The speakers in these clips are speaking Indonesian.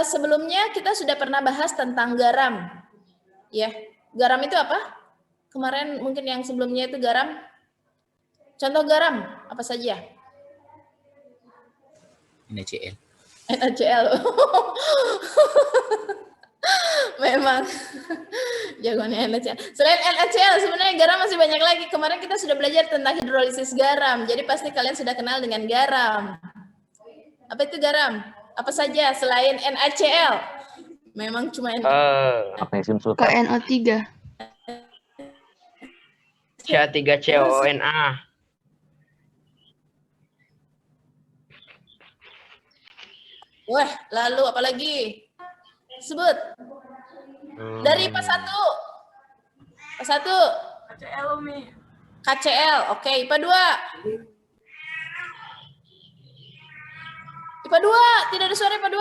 Sebelumnya kita sudah pernah bahas tentang garam. Ya, garam itu apa? Kemarin mungkin yang sebelumnya itu garam. Contoh garam apa saja? NaCl. NaCl. Memang jagoannya NaCl. Selain NaCl, sebenarnya garam masih banyak lagi. Kemarin kita sudah belajar tentang hidrolisis garam. Jadi pasti kalian sudah kenal dengan garam. Apa itu garam? Apa saja selain NaCl? Memang cuma Magnesium sulfat. KNO3. CH3COONA. Wah, lalu apa lagi? Sebut. Dari IPA 1. IPA 1. KCl, Umi. KCl, oke. IPA 2. IPA 2, tidak ada suara IPA 2.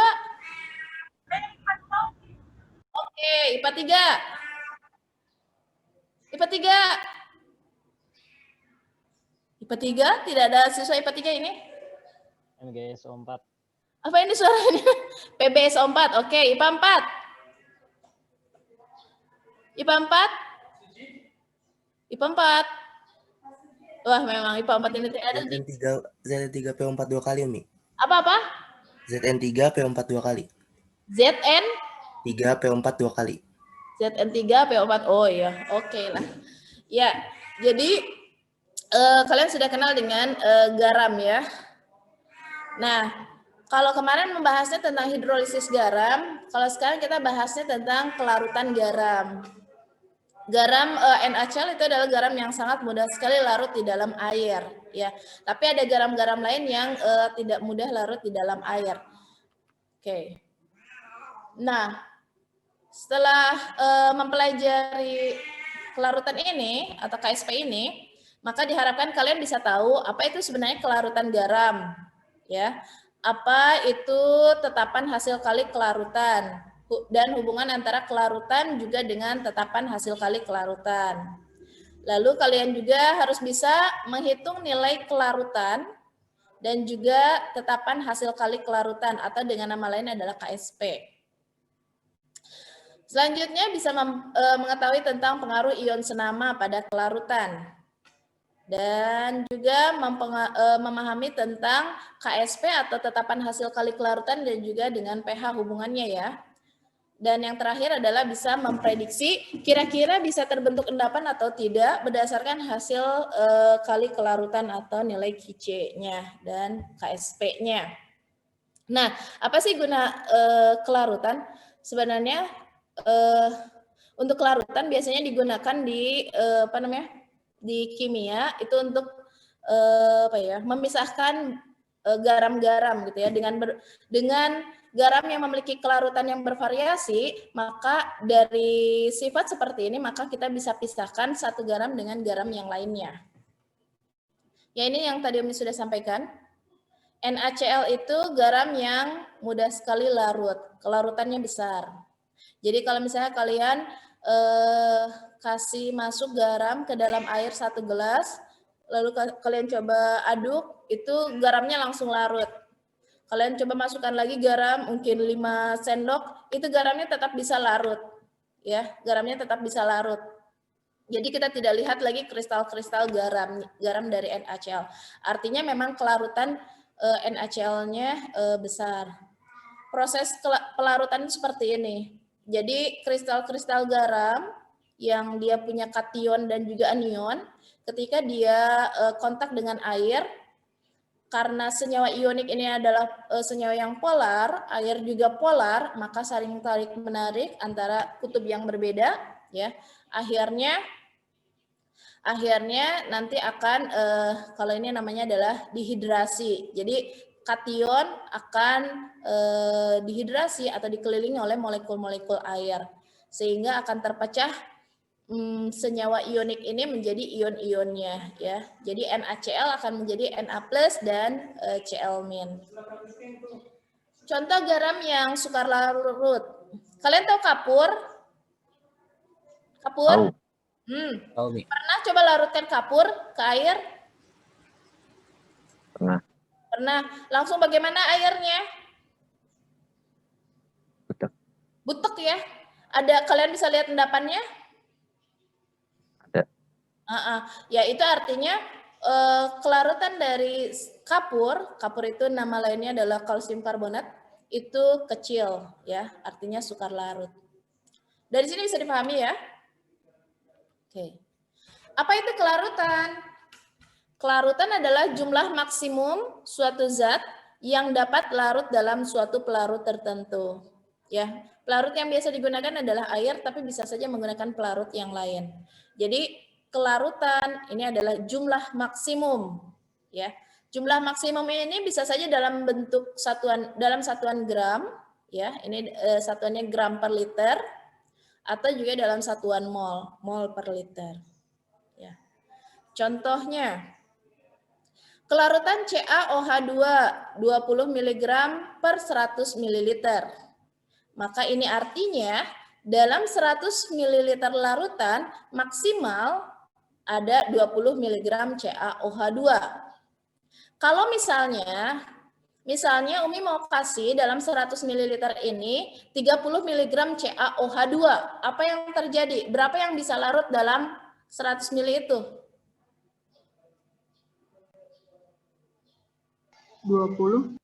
Oke, IPA 3. IPA 3. IPA 3, tidak ada siswa IPA 3 ini? MGSO4. Apa ini suaranya? PBSO4, oke. IPA 4. IPA 4. IPA 4. Wah, memang IPA 4 ini ada di ZN3P4 2 kali, Umi. apa-apa? ZN3P4 2 kali. ZN 3P4 2 kali. ZN3 PO4. Oh iya, oke lah. Ya, jadi kalian sudah kenal dengan garam ya. Nah, kalau kemarin membahasnya tentang hidrolisis garam, kalau sekarang kita bahasnya tentang kelarutan garam. Garam NaCl itu adalah garam yang sangat mudah sekali larut di dalam air, ya. Tapi ada garam-garam lain yang tidak mudah larut di dalam air. Oke. Nah, setelah mempelajari kelarutan ini atau KSP ini, maka diharapkan kalian bisa tahu apa itu sebenarnya kelarutan garam, ya. Apa itu tetapan hasil kali kelarutan dan hubungan antara kelarutan juga dengan tetapan hasil kali kelarutan. Lalu kalian juga harus bisa menghitung nilai kelarutan dan juga tetapan hasil kali kelarutan atau dengan nama lain adalah KSP. Selanjutnya bisa mengetahui tentang pengaruh ion senama pada kelarutan. Dan juga memahami tentang KSP atau tetapan hasil kali kelarutan dan juga dengan pH hubungannya ya. Dan yang terakhir adalah bisa memprediksi kira-kira bisa terbentuk endapan atau tidak berdasarkan hasil kali kelarutan atau nilai QC-nya dan KSP-nya. Nah, apa sih guna kelarutan? Sebenarnya untuk kelarutan biasanya digunakan di di kimia itu untuk memisahkan garam-garam gitu ya dengan garam yang memiliki kelarutan yang bervariasi, maka dari sifat seperti ini maka kita bisa pisahkan satu garam dengan garam yang lainnya. Ya, ini yang tadi Umi sudah sampaikan. NaCl itu garam yang mudah sekali larut, kelarutannya besar. Jadi kalau misalnya kalian kasih masuk garam ke dalam air 1 gelas, lalu kalian coba aduk, itu garamnya langsung larut. Kalian coba masukkan lagi garam, mungkin 5 sendok, itu garamnya tetap bisa larut. Ya, garamnya tetap bisa larut. Jadi kita tidak lihat lagi kristal-kristal garam dari NaCl. Artinya memang kelarutan NaCl-nya besar. Proses pelarutan seperti ini. Jadi kristal-kristal garam yang dia punya kation dan juga anion, ketika dia kontak dengan air, karena senyawa ionik ini adalah senyawa yang polar, air juga polar, maka saling tarik menarik antara kutub yang berbeda, ya. Akhirnya nanti akan kalau ini namanya adalah dihidrasi. Jadi kation akan dihidrasi atau dikelilingi oleh molekul-molekul air sehingga akan terpecah senyawa ionik ini menjadi ion-ionnya ya. Jadi NaCl akan menjadi Na+ dan Cl-. Contoh garam yang sukar larut. Kalian tahu kapur? Kapur? Pernah coba larutkan kapur ke air? Pernah. Pernah. Langsung bagaimana airnya? bentuk ya. Kalian bisa lihat endapannya? Ada. Ya itu artinya kelarutan dari kapur itu nama lainnya adalah kalsium karbonat, itu kecil ya, artinya sukar larut. Dari sini bisa dipahami ya? Oke. Apa itu kelarutan? Kelarutan adalah jumlah maksimum suatu zat yang dapat larut dalam suatu pelarut tertentu. Ya, pelarut yang biasa digunakan adalah air, tapi bisa saja menggunakan pelarut yang lain. Jadi kelarutan ini adalah jumlah maksimum. Ya, jumlah maksimum ini bisa saja dalam bentuk satuan gram. Ya, ini satuannya gram per liter, atau juga dalam satuan mol per liter. Ya, contohnya. Kelarutan CaOH2 20 mg per 100 ml. Maka ini artinya dalam 100 ml larutan maksimal ada 20 mg CaOH2. Kalau misalnya Umi mau kasih dalam 100 ml ini 30 mg CaOH2, apa yang terjadi? Berapa yang bisa larut dalam 100 ml itu? 20.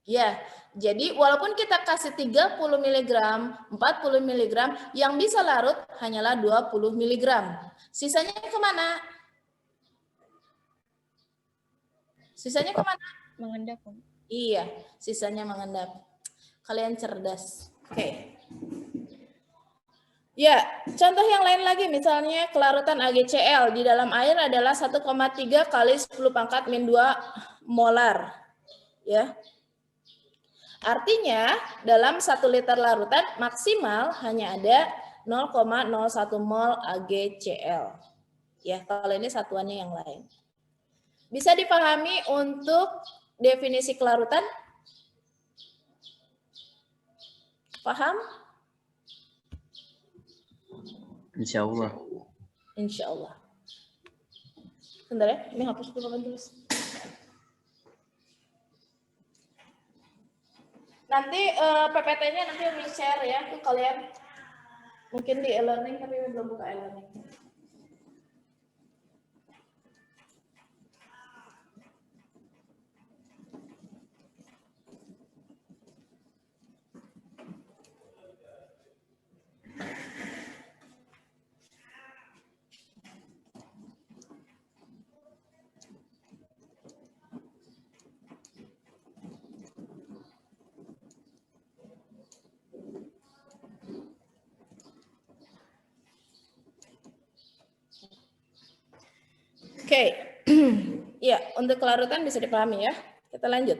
Ya, jadi walaupun kita kasih 30 mg, 40 mg, yang bisa larut hanyalah 20 mg. Sisanya kemana? Sisanya kemana? Mengendap. Iya, sisanya mengendap. Kalian cerdas. Oke. Ya, contoh yang lain lagi, misalnya kelarutan AgCl di dalam air adalah 1,3 kali 10 pangkat min 2 molar. Ya. Artinya dalam 1 liter larutan maksimal hanya ada 0,01 mol AgCl. Ya, kalau ini satuannya yang lain. Bisa dipahami untuk definisi kelarutan? Paham? Insya Allah. Insya Allah. Bentar ya, ini hapus dulu papan tulis. Nanti PPT-nya nanti Umi share ya ke kalian. Mungkin di e-learning tapi belum buka e-learning. Oke, ya untuk kelarutan bisa dipahami ya. Kita lanjut.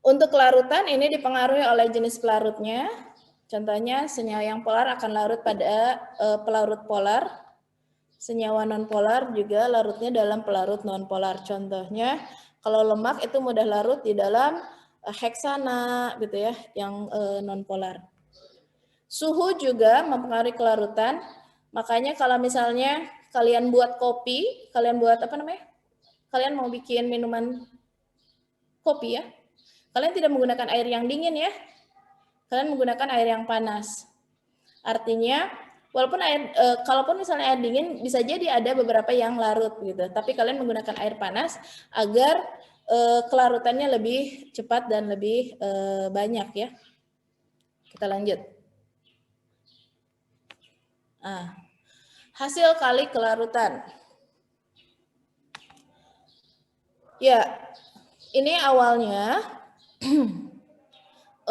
Untuk kelarutan ini dipengaruhi oleh jenis pelarutnya. Contohnya senyawa yang polar akan larut pada pelarut polar. Senyawa non-polar juga larutnya dalam pelarut non-polar. Contohnya kalau lemak itu mudah larut di dalam heksana gitu ya, yang non-polar. Suhu juga mempengaruhi kelarutan. Makanya kalau misalnya kalian buat kopi, kalian buat apa namanya? Kalian mau bikin minuman kopi ya? Kalian tidak menggunakan air yang dingin ya? Kalian menggunakan air yang panas. Artinya, walaupun kalaupun misalnya air dingin bisa jadi ada beberapa yang larut gitu. Tapi kalian menggunakan air panas agar kelarutannya lebih cepat dan lebih banyak ya. Kita lanjut. Hasil kali kelarutan. Ya, ini awalnya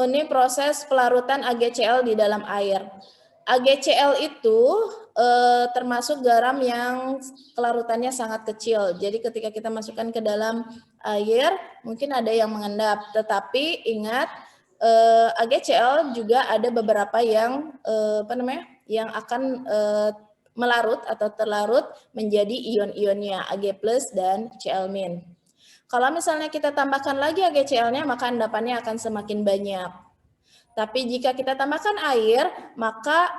ini proses pelarutan AgCl di dalam air. AgCl itu termasuk garam yang kelarutannya sangat kecil. Jadi ketika kita masukkan ke dalam air, mungkin ada yang mengendap. Tetapi ingat, AgCl juga ada beberapa yang yang akan melarut atau terlarut menjadi ion-ionnya Ag+ dan Cl-. Kalau misalnya kita tambahkan lagi AgCl-nya, maka endapannya akan semakin banyak. Tapi jika kita tambahkan air, maka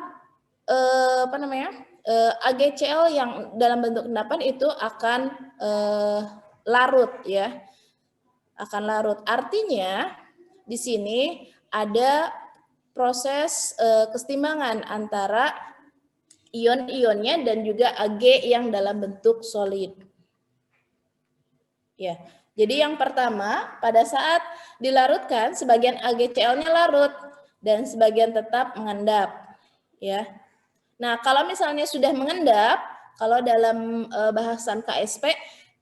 AgCl yang dalam bentuk endapan itu akan larut ya, akan larut. Artinya di sini ada proses kesetimbangan antara ion-ionnya dan juga Ag yang dalam bentuk solid. Ya, jadi yang pertama pada saat dilarutkan sebagian AgCl-nya larut dan sebagian tetap mengendap. Ya, nah kalau misalnya sudah mengendap, kalau dalam bahasan KSP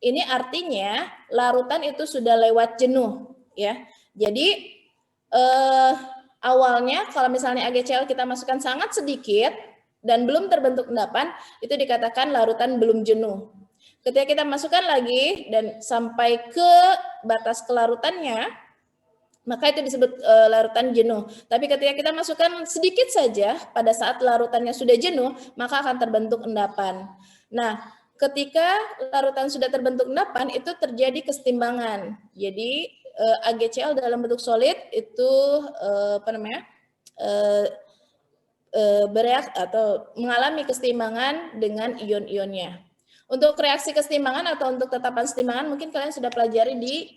ini artinya larutan itu sudah lewat jenuh. Ya, jadi awalnya kalau misalnya AgCl kita masukkan sangat sedikit dan belum terbentuk endapan, itu dikatakan larutan belum jenuh. Ketika kita masukkan lagi dan sampai ke batas kelarutannya, maka itu disebut larutan jenuh. Tapi ketika kita masukkan sedikit saja, pada saat larutannya sudah jenuh, maka akan terbentuk endapan. Nah, ketika larutan sudah terbentuk endapan, itu terjadi kesetimbangan. Jadi AgCl dalam bentuk solid itu bereaksi atau mengalami kesetimbangan dengan ion-ionnya. Untuk reaksi kesetimbangan atau untuk tetapan kesetimbangan mungkin kalian sudah pelajari di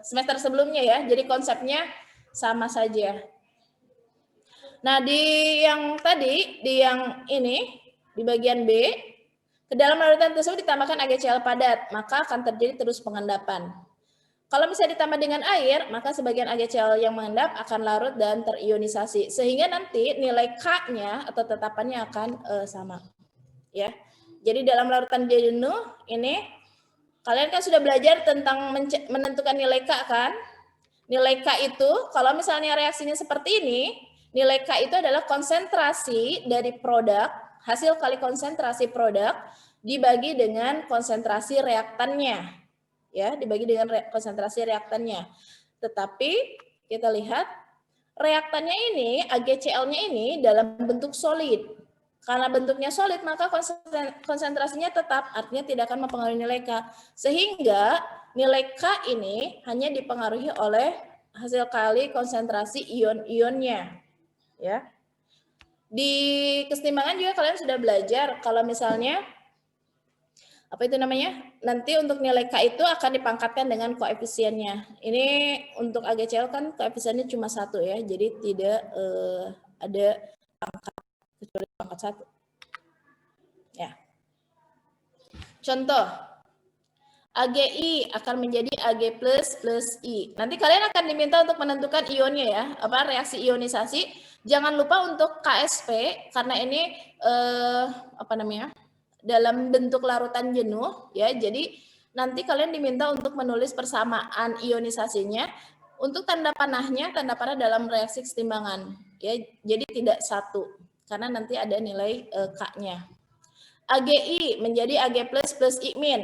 semester sebelumnya ya. Jadi konsepnya sama saja. Nah, di yang tadi, di yang ini, di bagian B, ke dalam larutan tersebut ditambahkan AgCl padat, maka akan terjadi terus pengendapan. Kalau misalnya ditambah dengan air, maka sebagian AgCl yang mengendap akan larut dan terionisasi, sehingga nanti nilai K-nya atau tetapannya akan sama. Ya. Jadi dalam larutan jenuh ini, kalian kan sudah belajar tentang menentukan nilai K kan? Nilai K itu, kalau misalnya reaksinya seperti ini, nilai K itu adalah konsentrasi dari produk, hasil kali konsentrasi produk, dibagi dengan konsentrasi reaktannya. Ya, dibagi dengan konsentrasi reaktannya. Tetapi, kita lihat, reaktannya ini, AgCl-nya ini dalam bentuk solid. Karena bentuknya solid, maka konsentrasinya tetap, artinya tidak akan mempengaruhi nilai K. Sehingga nilai K ini hanya dipengaruhi oleh hasil kali konsentrasi ion-ionnya. Ya. Di kesetimbangan juga kalian sudah belajar, kalau misalnya, apa itu namanya, nanti untuk nilai K itu akan dipangkatkan dengan koefisiennya. Ini untuk AgCl kan koefisiennya cuma 1 ya, jadi tidak ada pangkat kecuali pangkat 1. Ya. Contoh, AgI akan menjadi Ag plus I. Nanti kalian akan diminta untuk menentukan ionnya ya, apa reaksi ionisasi. Jangan lupa untuk KSP karena ini dalam bentuk larutan jenuh ya. Jadi nanti kalian diminta untuk menulis persamaan ionisasinya. Untuk tanda panahnya dalam reaksi kesetimbangan ya. Jadi tidak satu. Karena nanti ada nilai K-nya. AgI menjadi Ag plus I min.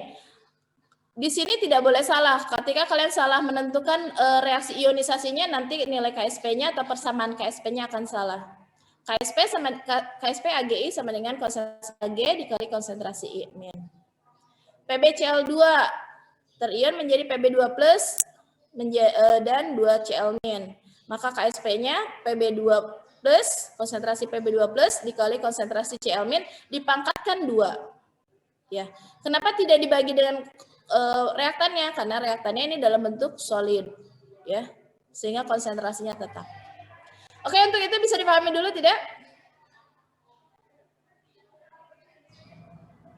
Di sini tidak boleh salah. Ketika kalian salah menentukan reaksi ionisasinya, nanti nilai KSP-nya atau persamaan KSP-nya akan salah. KSP AgI sama dengan konsentrasi Ag dikali konsentrasi I min. PbCl2 terion menjadi Pb2 plus dan 2Cl min. Maka KSP-nya Pb2 plus, konsentrasi Pb2 plus dikali konsentrasi Cl min dipangkatkan 2. Ya. Kenapa tidak dibagi dengan reaktannya? Karena reaktannya ini dalam bentuk solid. Ya. Sehingga konsentrasinya tetap. Oke, untuk itu bisa dipahami dulu tidak?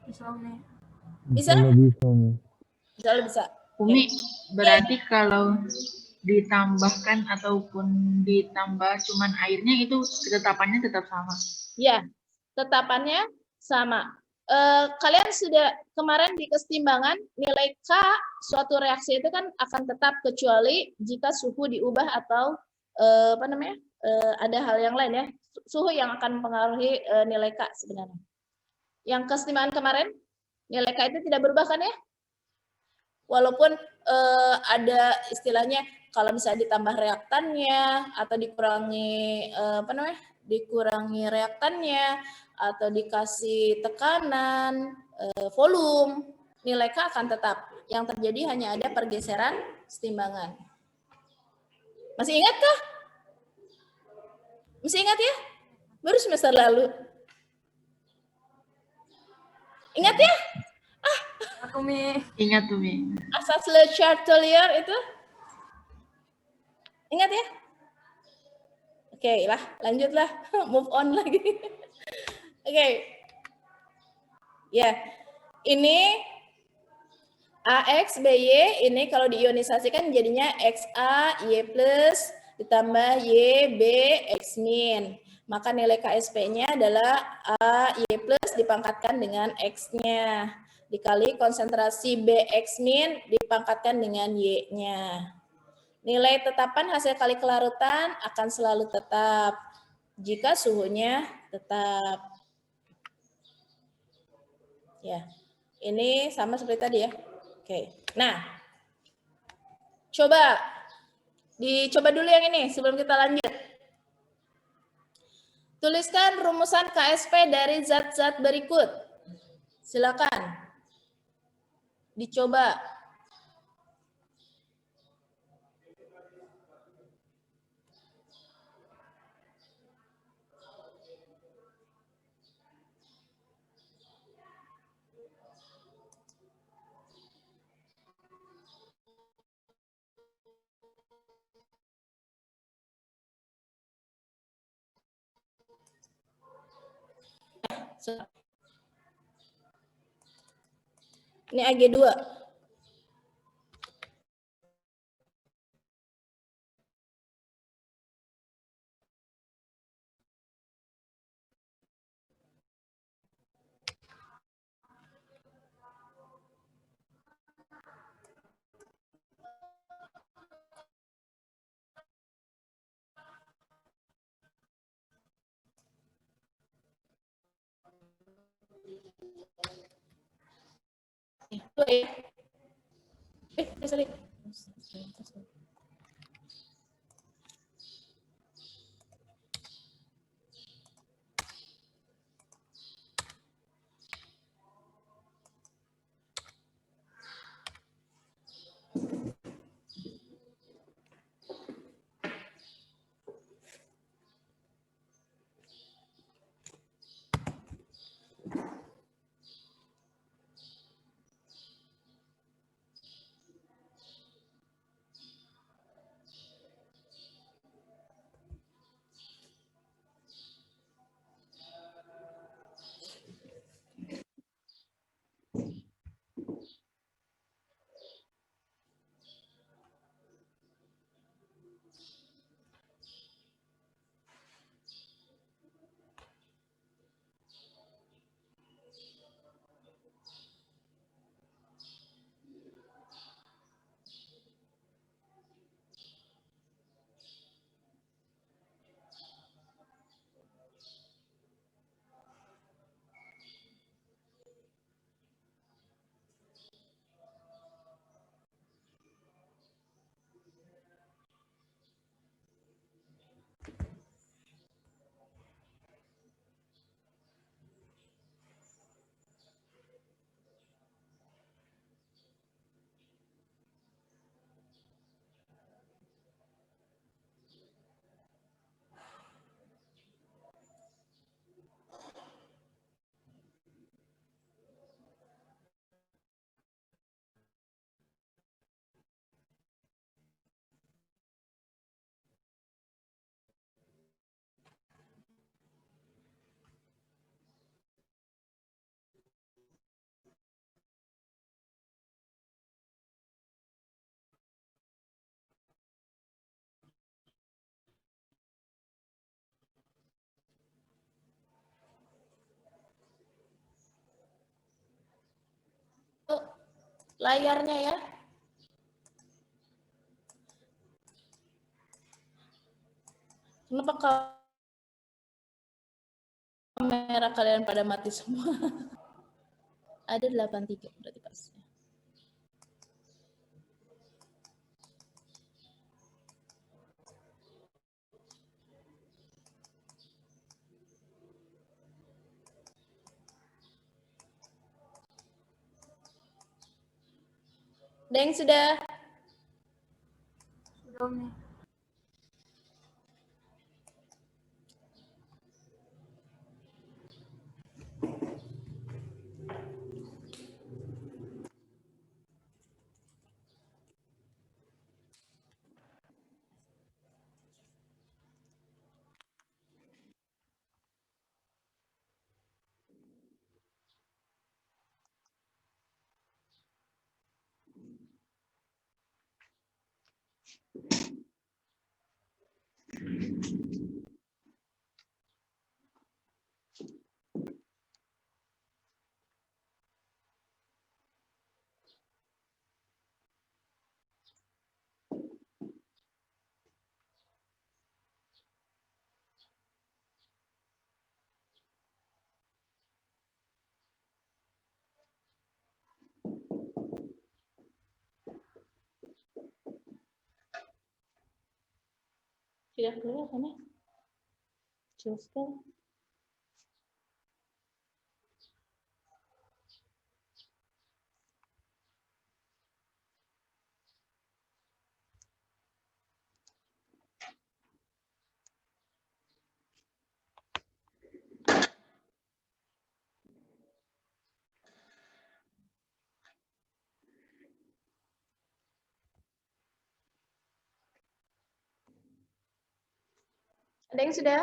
Bisa? Bisa. Umi, berarti kalau ditambahkan ataupun ditambah cuman airnya itu ketetapannya tetap sama? Ya, tetapannya sama. Kalian sudah kemarin di kesetimbangan nilai K suatu reaksi itu kan akan tetap kecuali jika suhu diubah atau ada hal yang lain ya, suhu yang akan mempengaruhi nilai K sebenarnya. Yang kesetimbangan kemarin nilai K itu tidak berubah kan ya? Walaupun ada istilahnya kalau misalnya ditambah reaktannya atau dikurangi dikurangi reaktannya atau dikasih tekanan, volume, nilai K akan tetap. Yang terjadi hanya ada pergeseran kesetimbangan. Masih ingat kah? Masih ingat ya? Baru semester lalu. Ingat ya? Aku ingat tuh Mi. Asas Le Chatelier itu? Ingat ya? Oke. Oke lah, lanjutlah. Move on lagi. Oke. Ya, ini AX, BY, ini kalau diionisasikan jadinya XA, Y plus, ditambah Y, B, X min. Maka nilai KSP-nya adalah A, Y plus dipangkatkan dengan X-nya. Dikali konsentrasi BX min dipangkatkan dengan Y-nya. Nilai tetapan hasil kali kelarutan akan selalu tetap jika suhunya tetap. Ya, ini sama seperti tadi ya. Oke, nah, dicoba dulu yang ini sebelum kita lanjut. Tuliskan rumusan KSP dari zat-zat berikut. Silakan. Dicoba. Ini AG2. Sorry. Layarnya ya. Kenapa kamera kalian pada mati semua? Ada 83 berarti pasnya. Deng sudah. Tidak kelihatan ya? Kecil sekali. Ada yang sudah?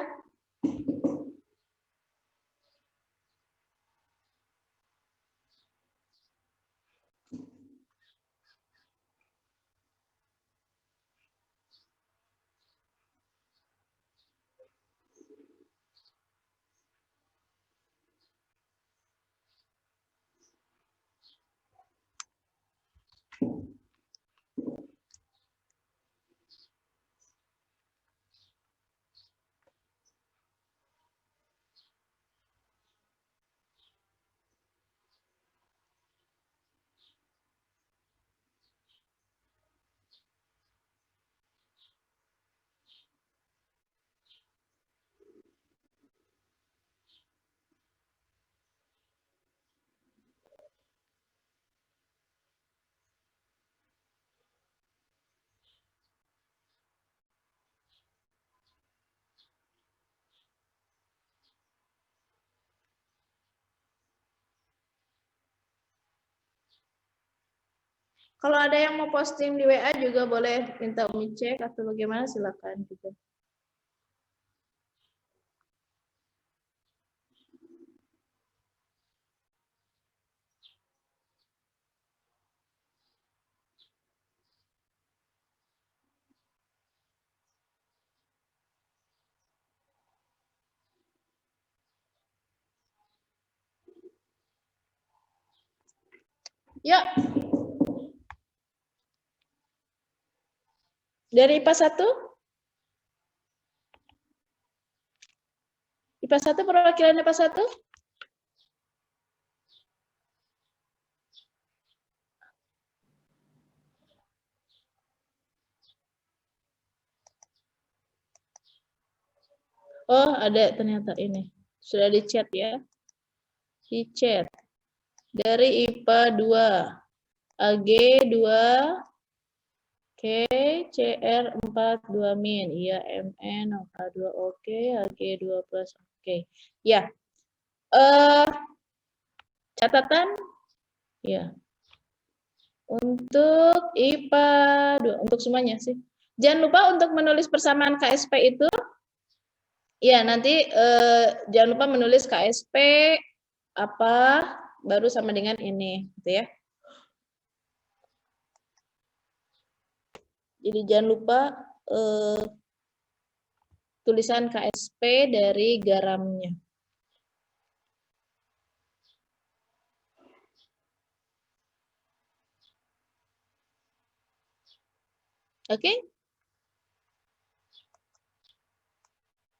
Kalau ada yang mau posting di WA juga boleh minta Umi cek atau bagaimana silakan juga. Ya. Dari IPA 1? IPA 1 perwakilan IPA 1? Oh, ada ternyata ini. Sudah di chat ya. Di chat. Dari IPA 2. AG 2. Oke, CR 4 2 min. Iya, MN AK 2 oke, AG 2 plus oke. Ya. Catatan ya. Untuk IPA 2 untuk semuanya sih. Jangan lupa untuk menulis persamaan KSP itu. Ya, nanti jangan lupa menulis KSP apa baru sama dengan ini, gitu ya. Jadi jangan lupa tulisan KSP dari garamnya. Oke?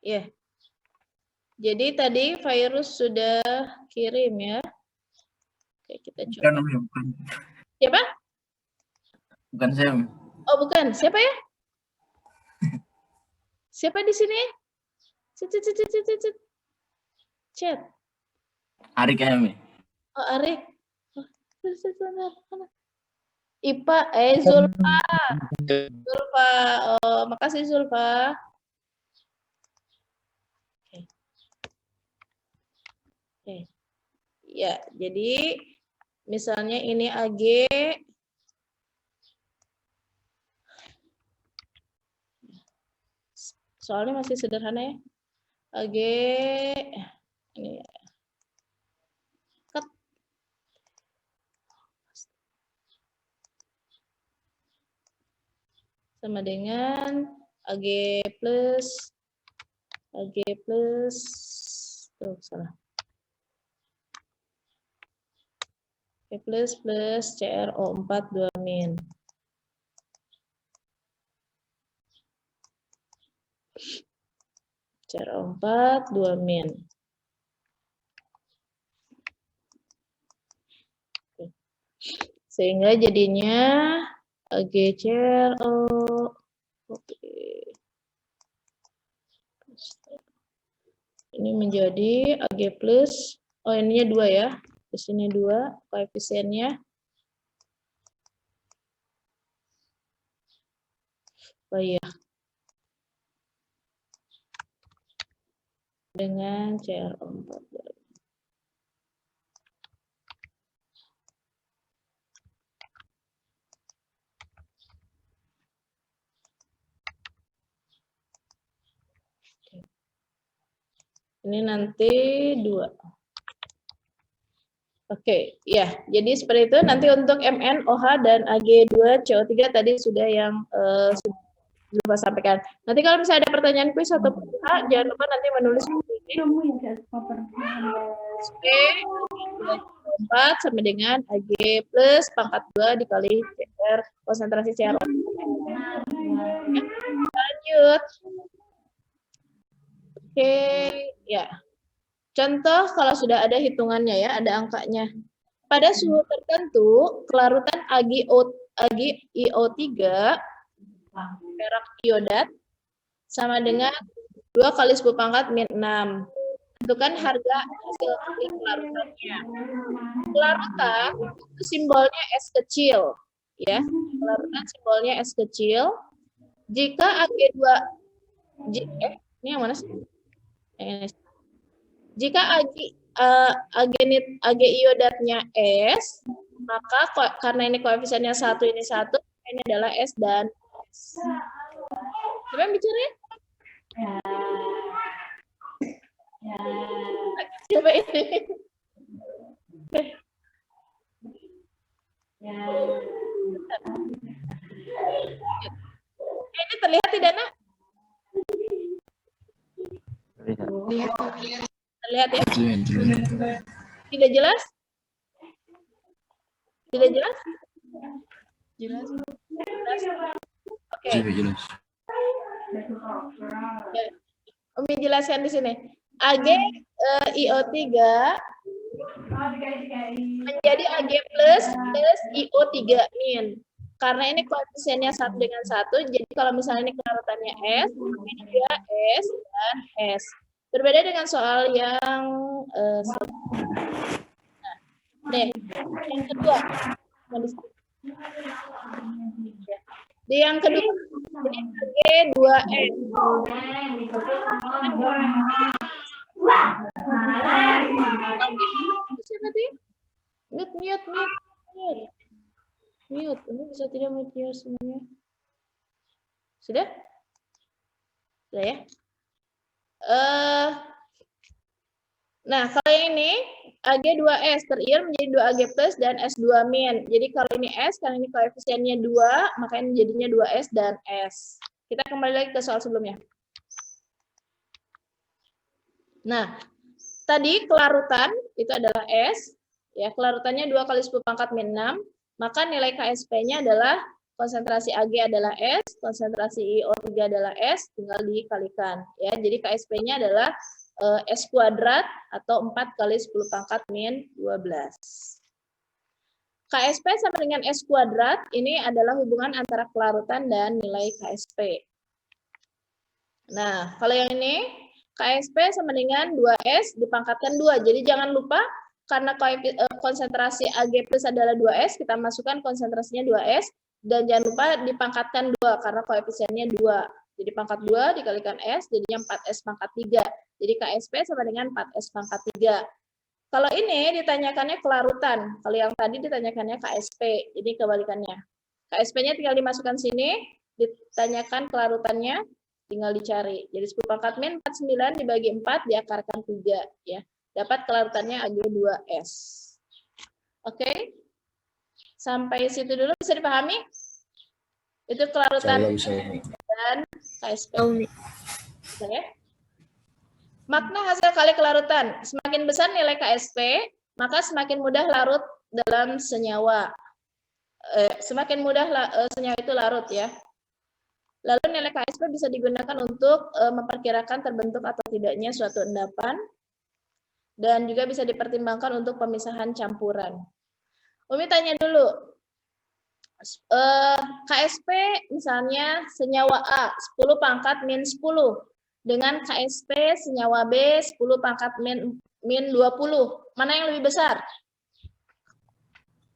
Ya. Jadi tadi virus sudah kirim ya. Oke, kita coba. Bukan. Siapa? Bukan saya. Oh, bukan. Siapa ya? Siapa di sini? Chat. Arik kami. Oh, Arik. IPA, Zulfa. Zulfa. Oh, makasih Zulfa. Oke. Ya, jadi misalnya ini AG. Soalnya masih sederhana ya. AG ini ya. Cut. sama dengan AG plus tuh salah. AG plus CRO4 2 min. CRO4 2 min. Sehingga jadinya AgCRO. Oke. Ini menjadi Ag plus, oh ininya 2 ya. Di sini 2 koefisiennya. Oh iya. Dengan CRO4. Ini nanti 2. Oke, ya. Jadi seperti itu. Nanti untuk MN, OH, dan Ag2, CO3 tadi sudah yang lupa sampaikan. Nanti kalau misalnya ada pertanyaan kuis atau PH, jangan lupa nanti menulis ini. Ag4 sama dengan Ag plus pangkat 2 dikali CR, konsentrasi CR. Lanjut. Oke, ya. Contoh kalau sudah ada hitungannya ya, ada angkanya. Pada suhu tertentu, kelarutan AgIO3 perak iodat sama dengan 2 kali 10 pangkat min 6. Tentukan harga hasil kelarutannya. Kelarutan itu simbolnya S kecil, ya. Kelarutan simbolnya S kecil. Jika Ag2 ini yang mana sih? Jika Ag iodatnya S, maka karena ini koefisiennya 1 ini 1, ini adalah S dan S. Siapa yang bicara? Coba ini. Ini terlihat tidak, Nak? Terlihat ya? Tidak jelas? Tidak jelas? Jelas. Oke. Jelas. Umi jelaskan di sini. AgIO3 menjadi Ag plus IO3 min. Karena ini koefisiennya 1 dengan 1, jadi kalau misalnya ini kelarutannya S, ini dia S dan S. Berbeda dengan soal yang yang kedua. Di yang kedua, ini Ag2S. Siapa tadi? Mute. Ini bisa tidak mute semuanya? Sudah? Sudah ya? Nah, kalau yang ini Ag2S teriur menjadi 2 Ag plus dan S2 min. Jadi kalau ini S, karena ini koefisiennya 2, makanya jadinya 2S dan S. Kita kembali lagi ke soal sebelumnya. Nah, tadi kelarutan itu adalah S, ya kelarutannya 2 kali 10 pangkat min 6, maka nilai KSP-nya adalah konsentrasi Ag adalah S, konsentrasi IO3 adalah S, tinggal dikalikan. Ya, jadi KSP-nya adalah S kuadrat atau 4 kali 10 pangkat min 12. KSP sama dengan S kuadrat, ini adalah hubungan antara kelarutan dan nilai KSP. Nah, kalau yang ini, KSP sama dengan 2S dipangkatkan 2. Jadi jangan lupa, karena konsentrasi Ag plus adalah 2S, kita masukkan konsentrasinya 2S, dan jangan lupa dipangkatkan 2, karena koefisiennya 2. Jadi pangkat 2 dikalikan S, jadinya 4S pangkat 3. Jadi KSP sama dengan 4S pangkat 3. Kalau ini ditanyakannya kelarutan. Kalau yang tadi ditanyakannya KSP. Jadi kebalikannya. KSP-nya tinggal dimasukkan sini, ditanyakan kelarutannya, tinggal dicari. Jadi 10 pangkat min 49 dibagi 4 diakarkan 3. Ya. Dapat kelarutannya Ag2S. Oke? Sampai situ dulu bisa dipahami? Itu kelarutan Insyaallah bisa Umi. dan KSP. Bisa ya? Makna hasil kali kelarutan. Semakin besar nilai KSP, maka semakin mudah larut dalam senyawa. Semakin mudah senyawa itu larut ya. Lalu nilai KSP bisa digunakan untuk memperkirakan terbentuk atau tidaknya suatu endapan, dan juga bisa dipertimbangkan untuk pemisahan campuran. Umi tanya dulu, KSP misalnya senyawa A 10 pangkat min 10 dengan KSP senyawa B 10 pangkat min 20, mana yang lebih besar?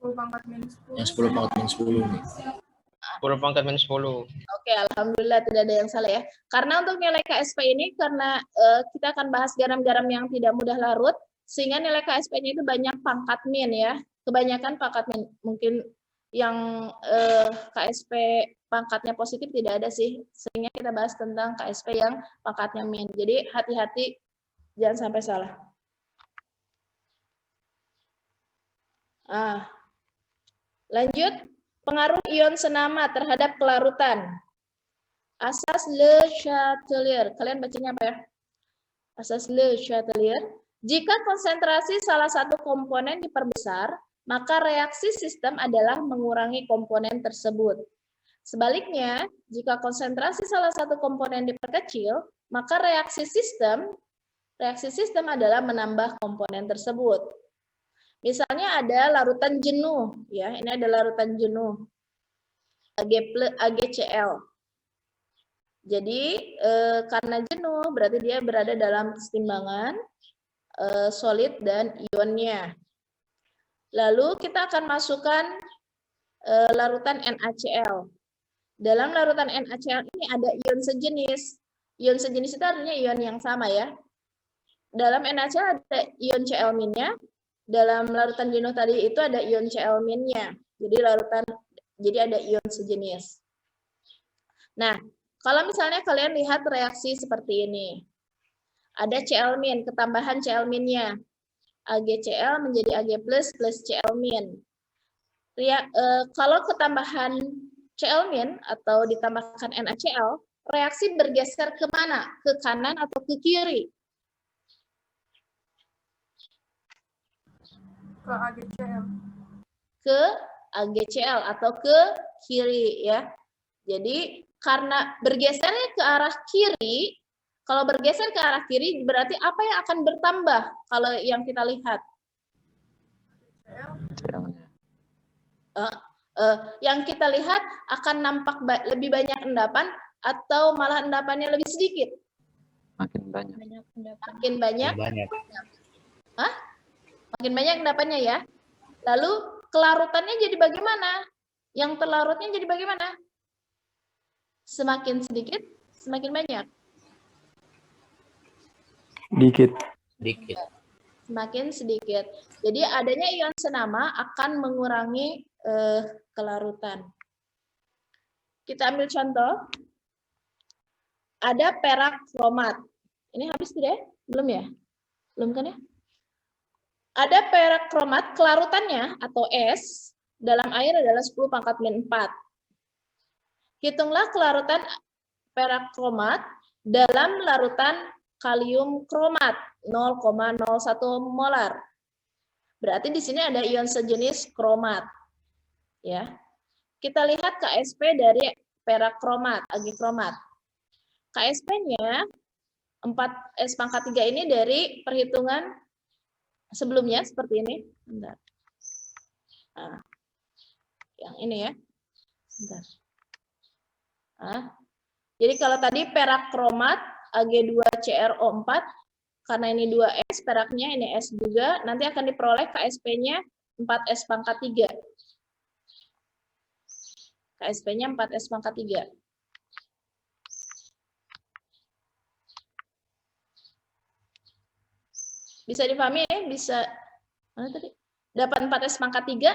10 pangkat min 10. Yang 10 pangkat min 10 Umi. 10 pangkat min 10. Oke, alhamdulillah tidak ada yang salah ya. Karena untuk nilai KSP ini, karena kita akan bahas garam-garam yang tidak mudah larut, sehingga nilai KSP-nya itu banyak pangkat min ya. Kebanyakan pangkat min. Mungkin yang KSP pangkatnya positif tidak ada sih. Sehingga kita bahas tentang KSP yang pangkatnya min. Jadi hati-hati, jangan sampai salah. Lanjut. Pengaruh ion senama terhadap kelarutan. Asas Le Chatelier. Kalian bacanya apa ya? Asas Le Chatelier. Jika konsentrasi salah satu komponen diperbesar, maka reaksi sistem adalah mengurangi komponen tersebut. Sebaliknya, jika konsentrasi salah satu komponen diperkecil, maka reaksi sistem adalah menambah komponen tersebut. Misalnya ada larutan jenuh, ya. Ini ada larutan jenuh, AgCl. Jadi karena jenuh berarti dia berada dalam kesetimbangan solid dan ionnya. Lalu kita akan masukkan larutan NaCl. Dalam larutan NaCl ini ada ion sejenis. Ion sejenis itu artinya ion yang sama ya. Dalam NaCl ada ion Cl-nya. Dalam larutan jenuh tadi itu ada ion Cl-nya. Jadi ada ion sejenis. Nah, kalau misalnya kalian lihat reaksi seperti ini. Ada Cl-, ketambahan Cl-nya. AgCl menjadi Ag+ plus Cl-. Kalau ketambahan Cl- atau ditambahkan NaCl, reaksi bergeser ke mana? Ke kanan atau ke kiri? Ke AgCl. Ke AgCl atau ke kiri ya. Jadi karena bergesernya ke arah kiri, kalau bergeser ke arah kiri berarti apa yang akan bertambah kalau yang kita lihat? Yang kita lihat akan nampak lebih banyak endapan atau malah endapannya lebih sedikit? Makin banyak. Makin banyak. Makin banyak endapannya ya. Lalu kelarutannya jadi bagaimana? Yang terlarutnya jadi bagaimana? Semakin sedikit, semakin banyak. Dikit. Semakin sedikit. Jadi adanya ion senama akan mengurangi kelarutan. Kita ambil contoh. Ada perak kromat. Ini habis tidak? Belum ya? Belum kan ya? Ada perak kromat, kelarutannya atau S dalam air adalah 10 pangkat min 4. Hitunglah kelarutan perak kromat dalam larutan kalium kromat 0,01 molar. Berarti di sini ada ion sejenis kromat. Ya. Kita lihat KSP dari perak kromat, Ag kromat. KSP-nya 4S pangkat 3 ini dari perhitungan sebelumnya seperti ini. Bentar. Nah, yang ini ya. Bentar. Nah, jadi kalau tadi perak kromat Ag2CrO4, karena ini 2S, peraknya ini S juga, nanti akan diperoleh KSP-nya 4S pangkat 3. KSP-nya 4S pangkat 3. Bisa dipahami ya? Bisa. Mana tadi? Dapat 4S pangkat 3?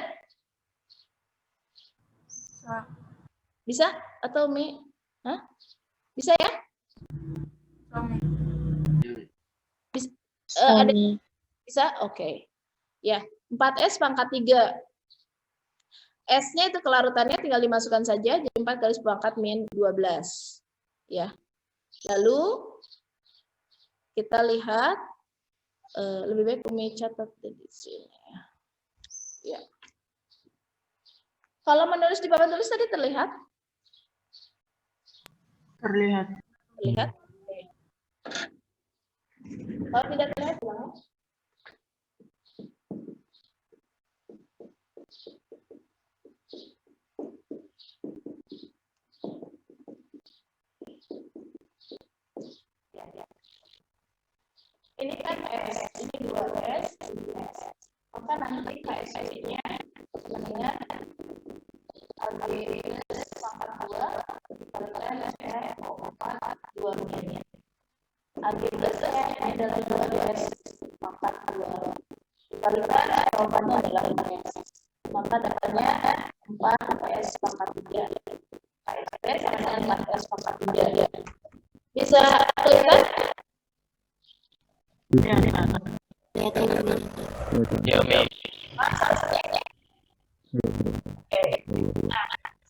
Bisa? Atau Mi? Hah? Bisa ya? Bisa? Ada? Bisa? Oke. Ya, 4S pangkat 3. S-nya itu kelarutannya tinggal dimasukkan saja, jadi 4 garis pangkat min 12. Ya. Lalu kita lihat, lebih baik Umi catat di sini. Ya. Kalau menulis di papan tulis tadi terlihat? Terlihat. Terlihat? Oke. Kalau tidak terlihat, bilang. Ini kan S, ini 2S, ini S. Maka nanti KSP-nya namanya AB pangkat 2 dikalikan S 4 2 min. AB plus S ini adalah 2S pangkat 2 dikalikan jawabannya adalah 5S. Maka dapatnya 4S pangkat 3. KSP sama dengan 4S pangkat 3. Bisa kelihatan? Ya. Ya, Umi.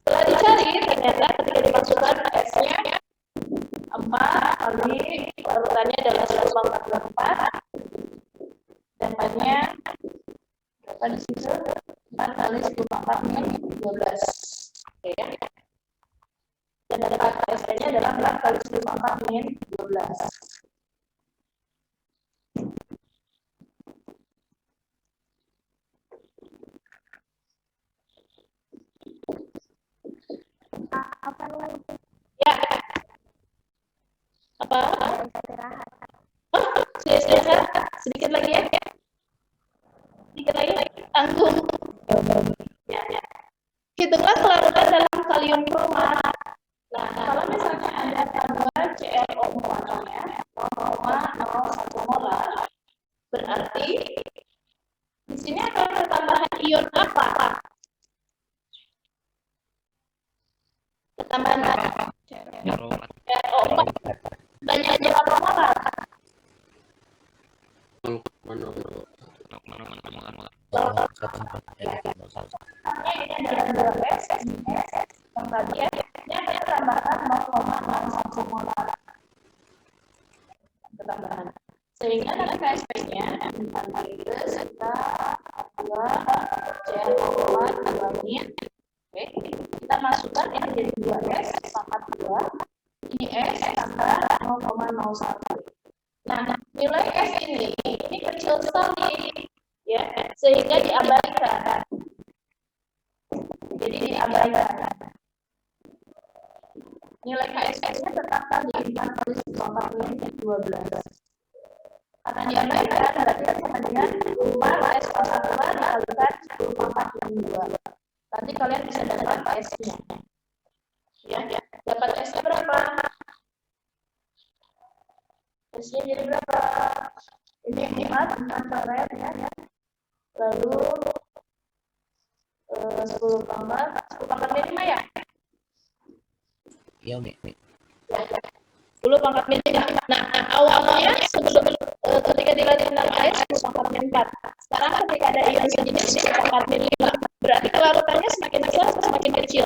Setelah dicari, ternyata ketika dimasukkan S-nya 4 kali larutannya adalah 10 pangkat 4. Dapatnya berapa di situ? 4 kali 10 pangkat min 12. Oke ya. Dan dapat S-nya adalah 4 kali 10 pangkat min 12. Ya. Apa? Oh, sudah sedikit lagi ya. Sedikit lagi. Tanggung. Ya. Hitunglah kelarutan dalam kalium kroma. Nah, kalau misalnya ada kandungan ClO muatannya 0,01 molar, berarti di sini akan ada tambahan ion apa? Tambahan ClO4. Banyak berapa molar? Ini adalah 2S, yang tadi ini ada tambahan 0,01 molar. Tambahan. Sehingga nanti KSP-nya ditambah itu kita 2 ClO4 2 min. Oke, kita masukkan yang jadi 2S pangkat 2. Ini S tambah 0,01. Nah, nilai S ini kecil sekali, ya, sehingga diabaikan. Jadi diabaikan. Nilai KSP-nya tetap tadi 4 kali 10 pangkat min 12. Karena diabaikan, berarti sama dengan 4 S pangkat 2 dikalikan 10 pangkat min 2. Nanti kalian bisa dapat S-nya. Ya, dapat S-nya berapa? S-nya jadi berapa? Ini 4 coret ya. Lalu 10 pangkat min 5 ya? Iya, Umi. 10 pangkat min 5. Nah, awalnya sebelum ketika dilatih 6 S 10 pangkat min 4. Sekarang ketika ada ion sejenis 10 pangkat min 5. Berarti kelarutannya semakin besar atau semakin kecil?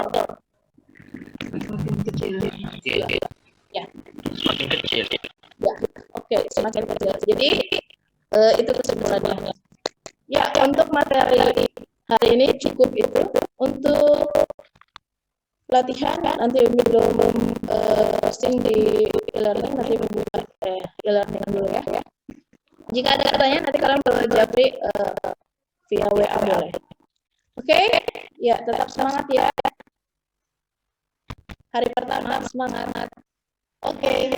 Semakin kecil. Ya. Semakin kecil. Ya, oke, semakin kecil. Jadi itu kesimpulannya. Ya, untuk materi hari ini cukup itu. Untuk latihan nanti belum posting di e-learning, nanti membuat e-learning dulu ya. Jika ada pertanyaan nanti kalian boleh japri via WA boleh. Oke, ya tetap semangat ya. Hari pertama semangat. Oke.